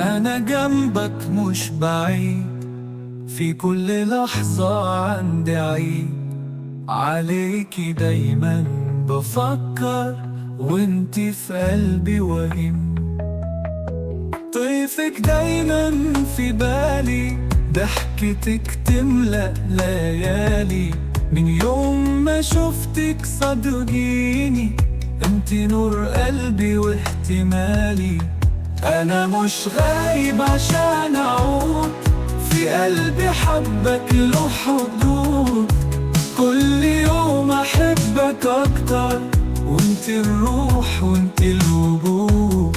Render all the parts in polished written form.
أنا جنبك مش بعيد، في كل لحظة عندي عيد. عليكي دايما بفكر، وانتي في قلبي وهم. طيفك دايما في بالي، ضحكتك تملأ ليالي. من يوم ما شفتك صدقيني، انتي نور قلبي واحتمالي. أنا مش غايب عشان أعود، في قلبي حبك له حدود. كل يوم أحبك أكتر، وانت الروح وانت الوجود.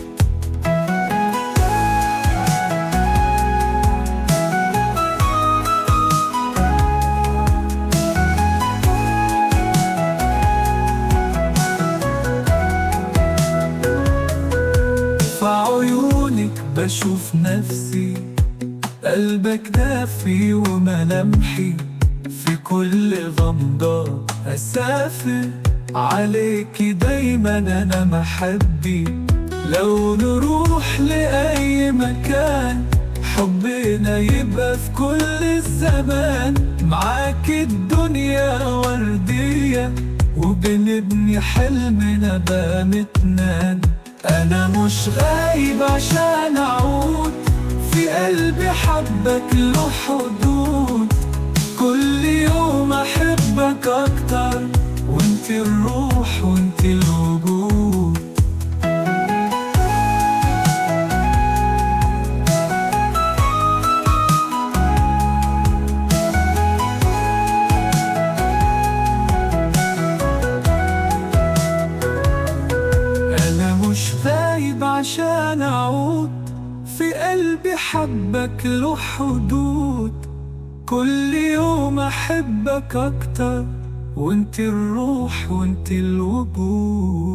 في عيونك بشوف نفسي، قلبك دافي وملامحي. في كل غمضة أسافر، عليكي دايما أنا محبي. لو نروح لأي مكان، حبنا يبقى في كل الزمان. معاك الدنيا وردية، وبنبني حلمنا بقى متنان. أنا مش غايب عشان أعود، في قلبي حبك له حدود. كل يوم أحبك أكتر، وانت الروح وانت الوجود. أنا مش غايب عشان أعود، في قلبي حبك له حدود. كل يوم أحبك أكتر، وانت الروح وانت الوجود.